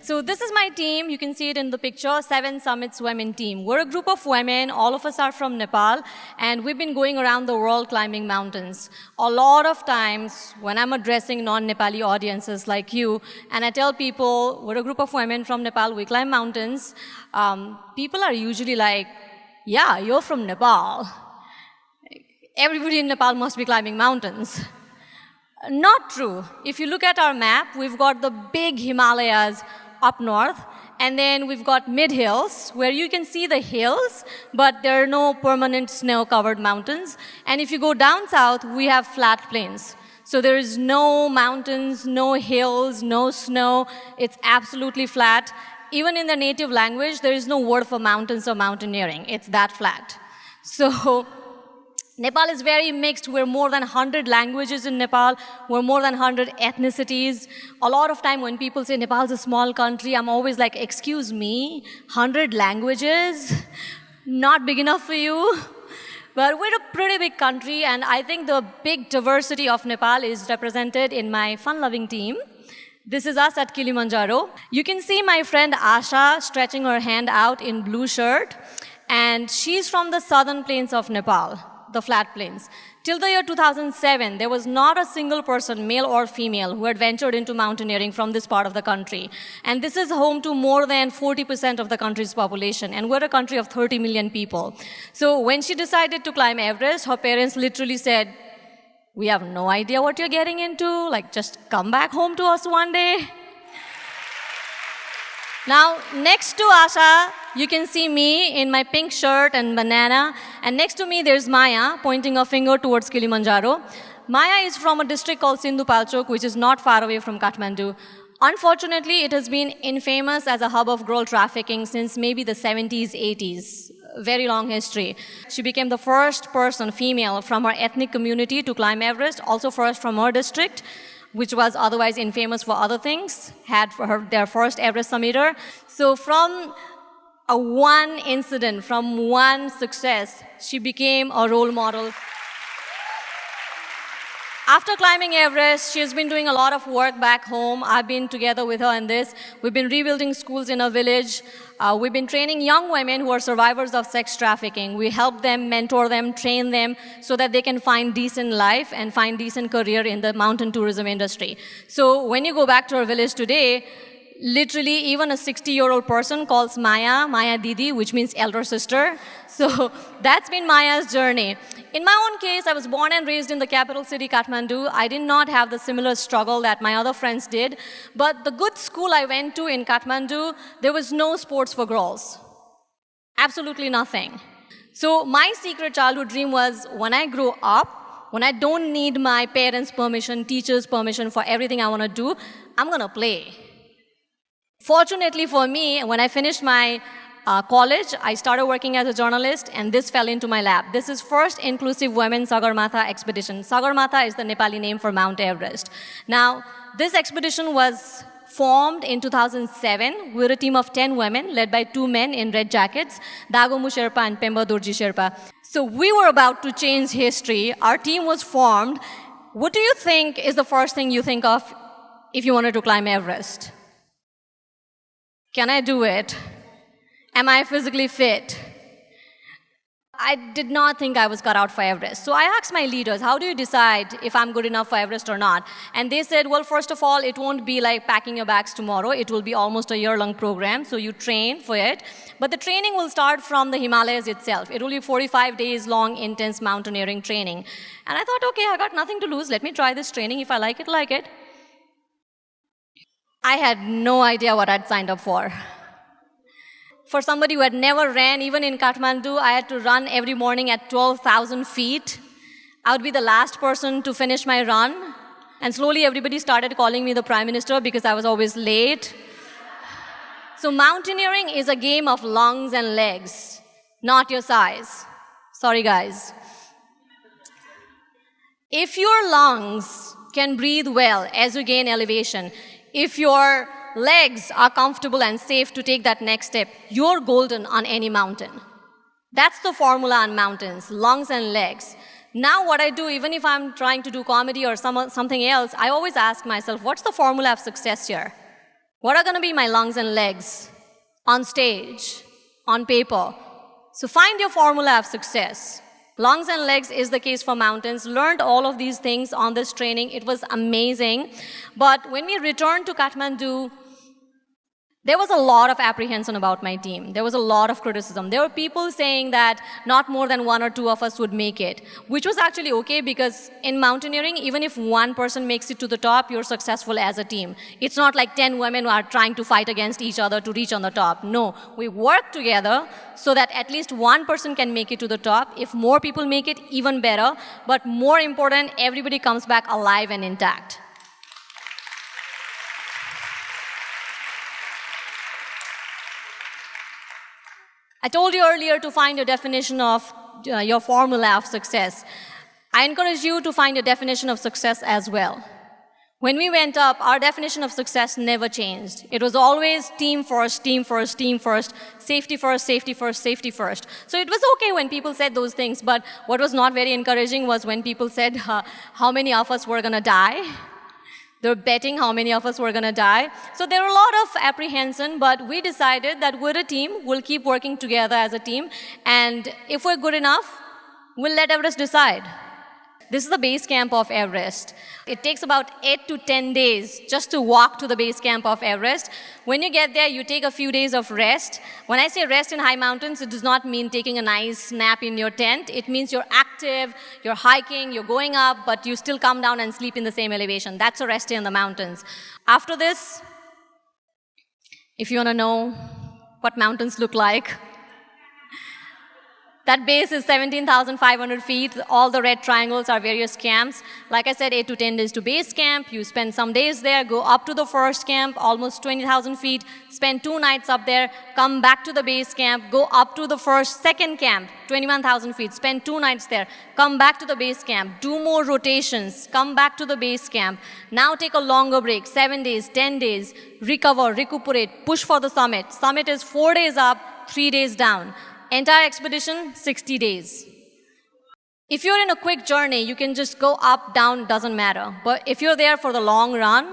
So this is my team. You can see it in the picture, 7 Summits Women team. We're a group of women. All of us are from Nepal, and we've been going around the world climbing mountains. A lot of times when I'm addressing non-Nepali audiences like you, and I tell people, we're a group of women from Nepal, we climb mountains, people are usually like, yeah, you're from Nepal. Everybody in Nepal must be climbing mountains. Not true. If you look at our map, we've got the big Himalayas up north, and then we've got mid-hills, where you can see the hills, but there are no permanent snow-covered mountains. And if you go down south, we have flat plains. So there is no mountains, no hills, no snow. It's absolutely flat. Even in the native language, there is no word for mountains or mountaineering. It's that flat. So Nepal is very mixed. We're more than 100 languages in Nepal. We're more than 100 ethnicities. A lot of time when people say Nepal's a small country, I'm always like, excuse me, 100 languages? Not big enough for you? But we're a pretty big country, and I think the big diversity of Nepal is represented in my fun-loving team. This is us at Kilimanjaro. You can see my friend Asha stretching her hand out in blue shirt, and she's from the southern plains of Nepal, the flat plains. Till the year 2007, there was not a single person, male or female, who had ventured into mountaineering from this part of the country. And this is home to more than 40% of the country's population, and we're a country of 30 million people. So when she decided to climb Everest, her parents literally said, we have no idea what you're getting into, like just come back home to us one day. Now, next to Asha, you can see me in my pink shirt and banana. And next to me, there's Maya, pointing a finger towards Kilimanjaro. Maya is from a district called Sindhupalchok, which is not far away from Kathmandu. Unfortunately, it has been infamous as a hub of girl trafficking since maybe the 70s, 80s. Very long history. She became the first person, female, from her ethnic community to climb Everest, also first from her district, which was otherwise infamous for other things, had for their first Everest Summiteer. So from one incident, from one success, she became a role model. After climbing Everest, she has been doing a lot of work back home. I've been together with her in this. We've been rebuilding schools in her village. We've been training young women who are survivors of sex trafficking. We help them, mentor them, train them so that they can find decent life and find decent career in the mountain tourism industry. So when you go back to her village today, literally even a 60-year-old person calls Maya Didi, which means elder sister. So that's been Maya's journey. In my own case, I was born and raised in the capital city, Kathmandu. I did not have the similar struggle that my other friends did. But the good school I went to in Kathmandu, there was no sports for girls. Absolutely nothing. So my secret childhood dream was, when I grow up, when I don't need my parents' permission, teachers' permission for everything I want to do, I'm going to play. Fortunately for me, when I finished my college, I started working as a journalist, and this fell into my lap. This is first inclusive women Sagarmatha expedition. Sagarmatha is the Nepali name for Mount Everest. Now, this expedition was formed in 2007. We're a team of 10 women, led by 2 men in red jackets, Dagomu Sherpa and Pemba Dorji Sherpa. So we were about to change history. Our team was formed. What do you think is the first thing you think of if you wanted to climb Everest? Can I do it? Am I physically fit? I did not think I was cut out for Everest. So I asked my leaders, how do you decide if I'm good enough for Everest or not? And they said, well, first of all, it won't be like packing your bags tomorrow. It will be almost a year-long program, so you train for it. But the training will start from the Himalayas itself. It will be 45 days long, intense mountaineering training. And I thought, okay, I got nothing to lose. Let me try this training. If I like it, like it. I had no idea what I'd signed up for. For somebody who had never ran, even in Kathmandu, I had to run every morning at 12,000 feet. I would be the last person to finish my run. And slowly everybody started calling me the Prime Minister because I was always late. So mountaineering is a game of lungs and legs, not your size. Sorry, guys. If your lungs can breathe well as you gain elevation, if your legs are comfortable and safe to take that next step, you're golden on any mountain. That's the formula on mountains, lungs and legs. Now what I do, even if I'm trying to do comedy or something else, I always ask myself, what's the formula of success here? What are going to be my lungs and legs on stage, on paper? So find your formula of success. Lungs and legs is the case for mountains. Learned all of these things on this training. It was amazing. But when we returned to Kathmandu, there was a lot of apprehension about my team. There was a lot of criticism. There were people saying that not more than 1 or 2 of us would make it, which was actually okay because in mountaineering, even if one person makes it to the top, you're successful as a team. It's not like 10 women who are trying to fight against each other to reach on the top. No, we work together so that at least one person can make it to the top. If more people make it, even better. But more important, everybody comes back alive and intact. I told you earlier to find your definition of your formula of success. I encourage you to find your definition of success as well. When we went up, our definition of success never changed. It was always team first, team first, team first, safety first, safety first, safety first. So it was okay when people said those things, but what was not very encouraging was when people said how many of us were going to die. They were betting how many of us were going to die. So there were a lot of apprehension, but we decided that we're a team. We'll keep working together as a team. And if we're good enough, we'll let Everest decide. This is the base camp of Everest. It takes about 8 to 10 days just to walk to the base camp of Everest. When you get there, you take a few days of rest. When I say rest in high mountains, it does not mean taking a nice nap in your tent. It means you're active, you're hiking, you're going up, but you still come down and sleep in the same elevation. That's a rest in the mountains. After this, if you want to know what mountains look like, that base is 17,500 feet. All the red triangles are various camps. Like I said, 8 to 10 days to base camp. You spend some days there, go up to the first camp, almost 20,000 feet, spend 2 nights up there, come back to the base camp, go up to the second camp, 21,000 feet, spend 2 nights there, come back to the base camp, do more rotations, come back to the base camp. Now take a longer break, 7 days, 10 days, recover, recuperate, push for the summit. Summit is 4 days up, 3 days down. Entire expedition, 60 days. If you're in a quick journey, you can just go up, down, doesn't matter. But if you're there for the long run,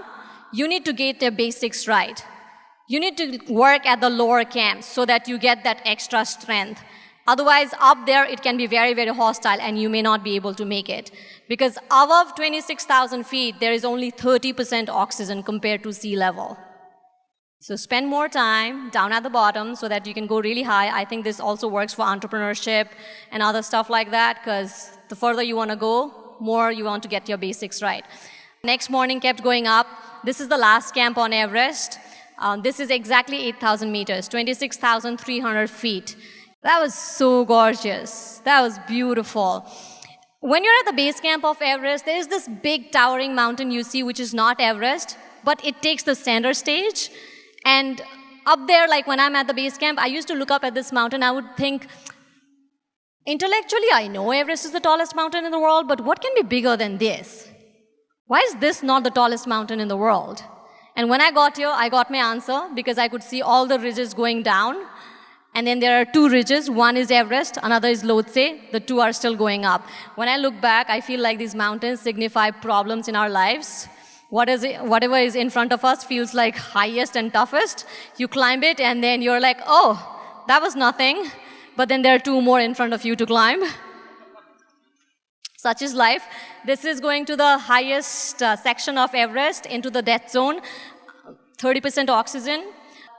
you need to get the basics right. You need to work at the lower camps so that you get that extra strength. Otherwise, up there, it can be very, very hostile and you may not be able to make it. Because above 26,000 feet, there is only 30% oxygen compared to sea level. So spend more time down at the bottom so that you can go really high. I think this also works for entrepreneurship and other stuff like that because the further you want to go, more you want to get your basics right. Next morning kept going up. This is the last camp on Everest. This is exactly 8,000 meters, 26,300 feet. That was so gorgeous. That was beautiful. When you're at the base camp of Everest, there is this big towering mountain you see which is not Everest, but it takes the center stage. And up there, like when I'm at the base camp, I used to look up at this mountain. I would think, intellectually, I know Everest is the tallest mountain in the world, but what can be bigger than this? Why is this not the tallest mountain in the world? And when I got here, I got my answer because I could see all the ridges going down. And then there are 2 ridges. One is Everest, another is Lhotse. The 2 are still going up. When I look back, I feel like these mountains signify problems in our lives. Whatever is in front of us feels like highest and toughest. You climb it and then you're like, oh, that was nothing. But then there are 2 more in front of you to climb. Such is life. This is going to the highest section of Everest into the death zone, 30% oxygen.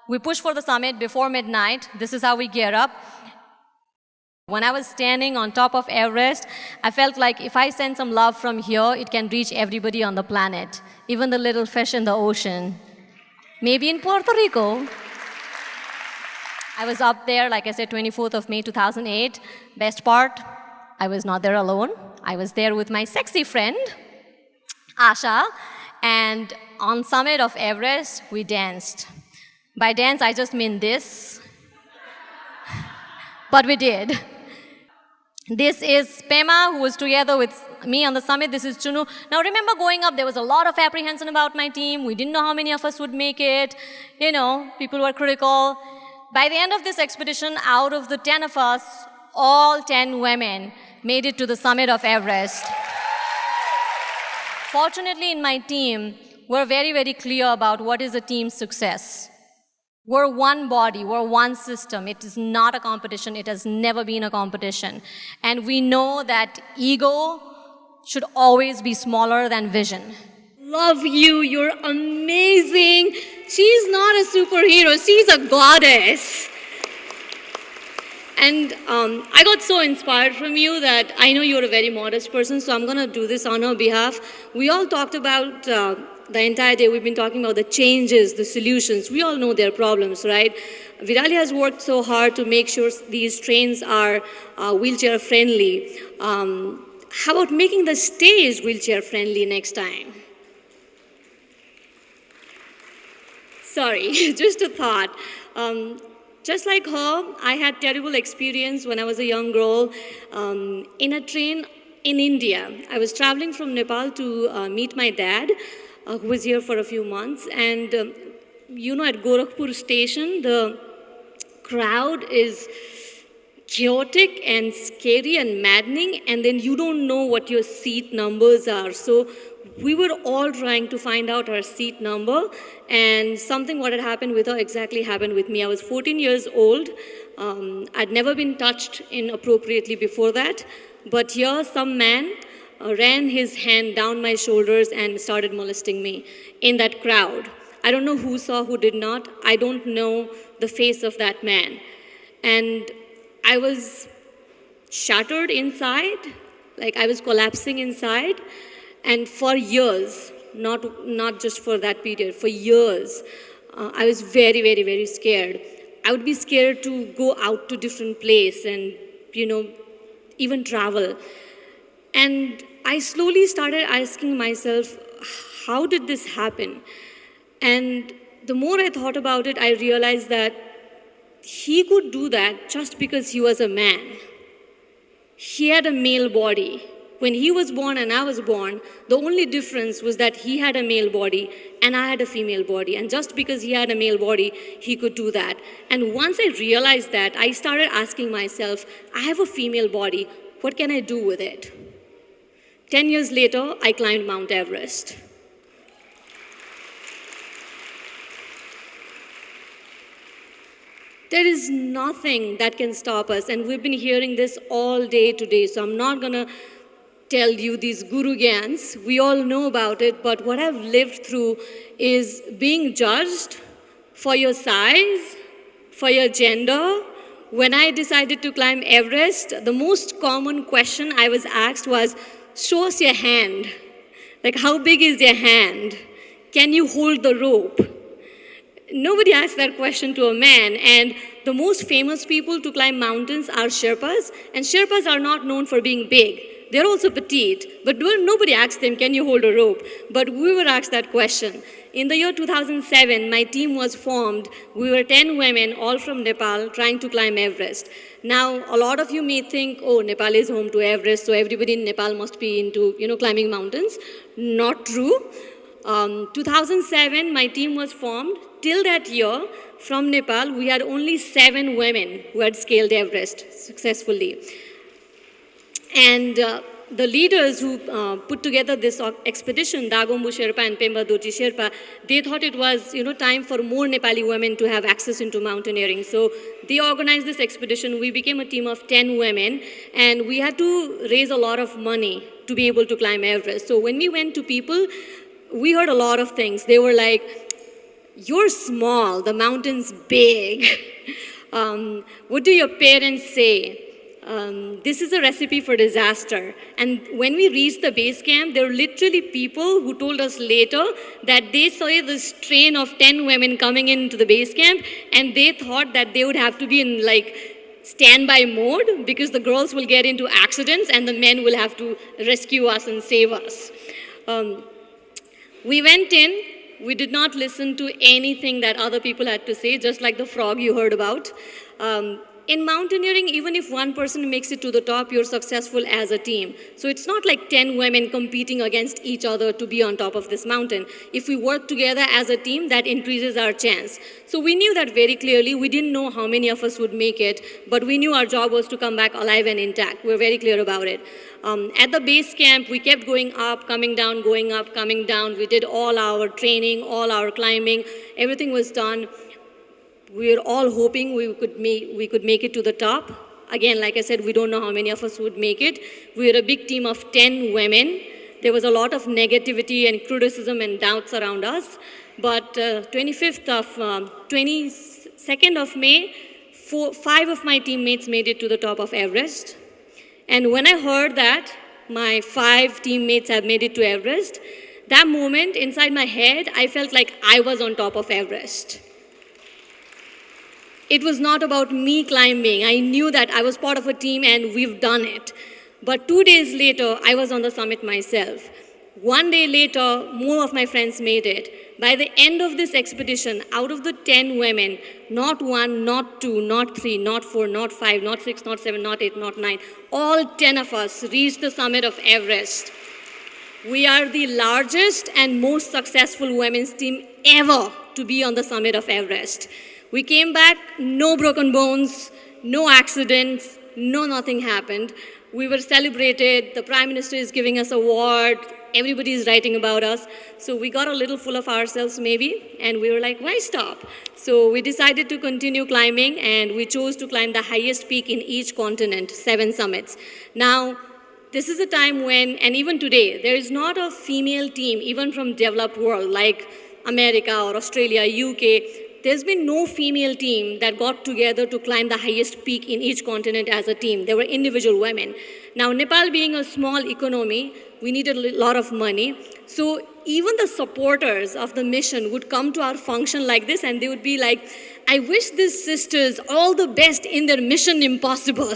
We push for the summit before midnight. This is how we gear up. When I was standing on top of Everest, I felt like if I send some love from here, it can reach everybody on the planet, even the little fish in the ocean. Maybe in Puerto Rico. I was up there, like I said, 24th of May, 2008. Best part, I was not there alone. I was there with my sexy friend, Asha, and on summit of Everest, we danced. By dance, I just mean this, but we did. This is Pema, who was together with me on the summit. This is Chunu. Now remember going up, there was a lot of apprehension about my team. We didn't know how many of us would make it. You know, people were critical. By the end of this expedition, out of the 10 of us, all 10 women made it to the summit of Everest. Fortunately, in my team, we're very, very clear about what is a team success. We're one body, we're one system. It is not a competition, it has never been a competition. And we know that ego should always be smaller than vision. Love you, you're amazing. She's not a superhero, she's a goddess. And I got so inspired from you that I know you're a very modest person, so I'm going to do this on her behalf. We all talked about, the entire day we've been talking about the changes, the solutions. We all know their problems, right? Virali has worked so hard to make sure these trains are wheelchair friendly. How about making the stage wheelchair friendly next time? Sorry, just a thought. Just like her, I had terrible experience when I was a young girl in a train in India. I was traveling from Nepal to meet my dad, who was here for a few months. And you know, at Gorakhpur station, the crowd is chaotic and scary and maddening, and then you don't know what your seat numbers are. So we were all trying to find out our seat number, and something what had happened with her exactly happened with me. I was 14 years old. I'd never been touched inappropriately before that, but here some man ran his hand down my shoulders and started molesting me in that crowd. I don't know who saw, who did not. I don't know the face of that man. And I was shattered inside, like I was collapsing inside. And for years, not just for that period, for years, I was very, very, very scared. I would be scared to go out to different places and, you know, even travel. And I slowly started asking myself, how did this happen? And the more I thought about it, I realized that he could do that just because he was a man. He had a male body. When he was born and I was born, the only difference was that he had a male body and I had a female body. And just because he had a male body, he could do that. And once I realized that, I started asking myself, I have a female body, what can I do with it? 10 years later, I climbed Mt Everest. There is nothing that can stop us, and we've been hearing this all day today, so I'm not gonna tell you these guru gyans. We all know about it, but what I've lived through is being judged for your size, for your gender. When I decided to climb Everest, the most common question I was asked was, show us your hand. Like, how big is your hand? Can you hold the rope? Nobody asks that question to a man, and the most famous people to climb mountains are Sherpas, and Sherpas are not known for being big. They're also petite, but nobody asks them, can you hold a rope? But we were asked that question. In the year 2007, my team was formed. We were 10 women, all from Nepal, trying to climb Everest. Now, a lot of you may think, oh, Nepal is home to Everest, so everybody in Nepal must be into, climbing mountains. Not true. 2007, my team was formed. Till that year, from Nepal, we had only 7 women who had scaled Everest successfully. And the leaders who put together this expedition, Dagombu Sherpa and Pemba Doji Sherpa, they thought it was time for more Nepali women to have access into mountaineering. So they organized this expedition. We became a team of 10 women, and we had to raise a lot of money to be able to climb Everest. So when we went to people, we heard a lot of things. They were like, you're small, the mountain's big. What do your parents say? This is a recipe for disaster. And when we reached the base camp, there were literally people who told us later that they saw this train of 10 women coming into the base camp, and they thought that they would have to be in standby mode because the girls will get into accidents and the men will have to rescue us and save us. We went in. We did not listen to anything that other people had to say, just like the frog you heard about. In mountaineering, even if one person makes it to the top, you're successful as a team. So it's not like 10 women competing against each other to be on top of this mountain. If we work together as a team, that increases our chance. So we knew that very clearly. We didn't know how many of us would make it, but we knew our job was to come back alive and intact. We're very clear about it. At the base camp, we kept going up, coming down, going up, coming down. We did all our training, all our climbing. Everything was done. We were all hoping we could make it to the top. Again, like I said, we don't know how many of us would make it. We were a big team of 10 women. There was a lot of negativity and criticism and doubts around us. But 22nd of May, 5 of my teammates made it to the top of Everest. And when I heard that my 5 teammates have made it to Everest, that moment inside my head, I felt like I was on top of Everest. It was not about me climbing. I knew that I was part of a team and we've done it. But 2 days later, I was on the summit myself. 1 day later, more of my friends made it. By the end of this expedition, out of the 10 women, not 1, not 2, not 3, not 4, not 5, not 6, not 7, not 8, not 9, all 10 of us reached the summit of Everest. We are the largest and most successful women's team ever to be on the summit of Everest. We came back, no broken bones, no accidents, nothing happened. We were celebrated, the Prime Minister is giving us an award, everybody is writing about us. So we got a little full of ourselves maybe, and we were like, why stop? So we decided to continue climbing, and we chose to climb the highest peak in each continent, 7 summits. Now, this is a time when, and even today, there is not a female team, even from developed world, like America or Australia, UK. There's been no female team that got together to climb the highest peak in each continent as a team. There were individual women. Now, Nepal being a small economy, we needed a lot of money. So even the supporters of the mission would come to our function like this, and they would be like, I wish these sisters all the best in their mission impossible.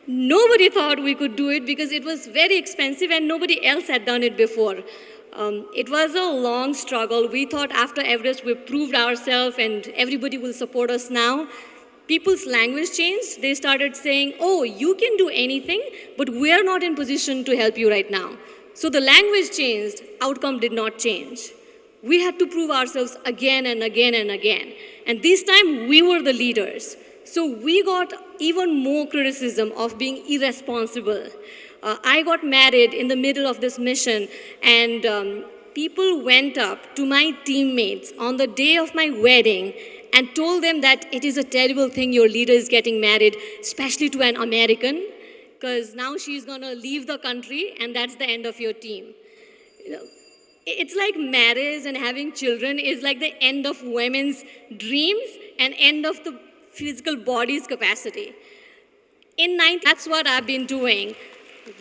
Nobody thought we could do it because it was very expensive and nobody else had done it before. It was a long struggle. We thought after Everest we proved ourselves and everybody will support us now. People's language changed. They started saying, oh, you can do anything, but we are not in position to help you right now. So the language changed, outcome did not change. We had to prove ourselves again and again and again. And this time we were the leaders. So we got even more criticism of being irresponsible. I got married in the middle of this mission, and people went up to my teammates on the day of my wedding and told them that it is a terrible thing your leader is getting married, especially to an American, because now she's going to leave the country and that's the end of your team. You know, it's like marriage and having children is like the end of women's dreams and end of the physical body's capacity. That's what I've been doing.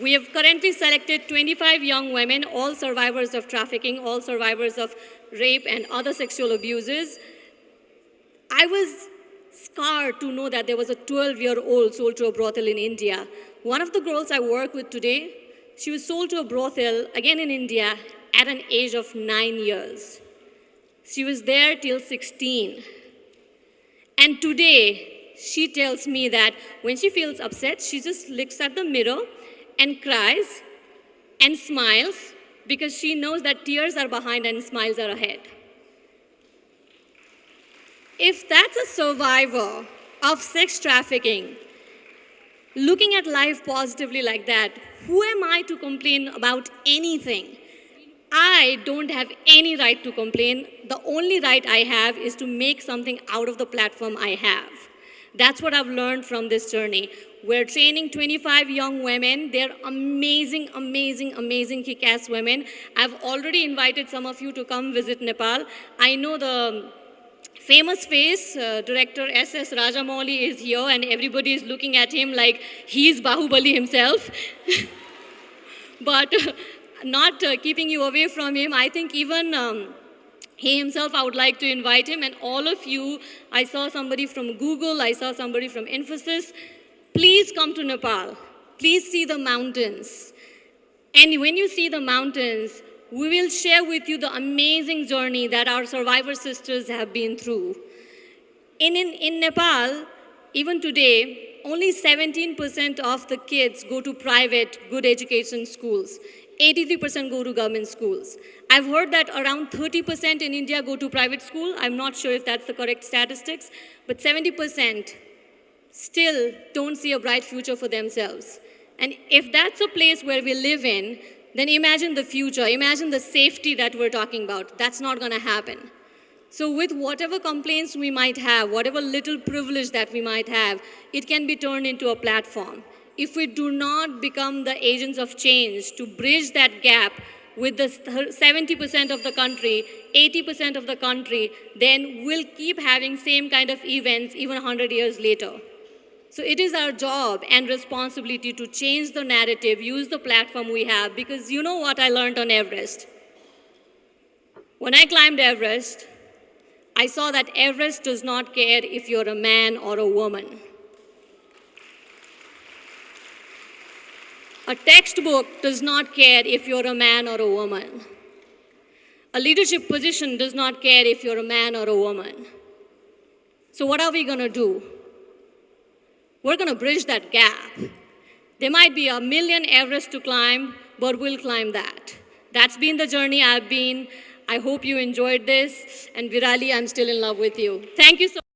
We have currently selected 25 young women, all survivors of trafficking, all survivors of rape and other sexual abuses. I was scarred to know that there was a 12-year-old sold to a brothel in India. One of the girls I work with today, she was sold to a brothel, again in India, at an age of 9 years. She was there till 16. And today, she tells me that when she feels upset, she just looks at the mirror and cries and smiles because she knows that tears are behind and smiles are ahead. If that's a survivor of sex trafficking, looking at life positively like that, who am I to complain about anything? I don't have any right to complain. The only right I have is to make something out of the platform I have. That's what I've learned from this journey. We're training 25 young women. They're amazing, amazing, amazing kick-ass women. I've already invited some of you to come visit Nepal. I know the famous face, director S.S. Rajamouli is here and everybody is looking at him like he's Bahubali himself. But not keeping you away from him, I think even he himself, I would like to invite him, and all of you, I saw somebody from Google, I saw somebody from Infosys. Please come to Nepal. Please see the mountains. And when you see the mountains, we will share with you the amazing journey that our survivor sisters have been through. In Nepal, even today, only 17% of the kids go to private, good education schools. 83% go to government schools. I've heard that around 30% in India go to private school. I'm not sure if that's the correct statistics, but 70% still don't see a bright future for themselves. And if that's a place where we live in, then imagine the future, imagine the safety that we're talking about. That's not gonna happen. So with whatever complaints we might have, whatever little privilege that we might have, it can be turned into a platform. If we do not become the agents of change to bridge that gap with the 70% of the country, 80% of the country, then we'll keep having same kind of events even 100 years later. So it is our job and responsibility to change the narrative, use the platform we have, because you know what I learned on Everest? When I climbed Everest, I saw that Everest does not care if you're a man or a woman. A textbook does not care if you're a man or a woman. A leadership position does not care if you're a man or a woman. So what are we going to do? We're going to bridge that gap. There might be 1 million Everest to climb, but we'll climb that. That's been the journey I've been. I hope you enjoyed this. And Virali, I'm still in love with you. Thank you so much.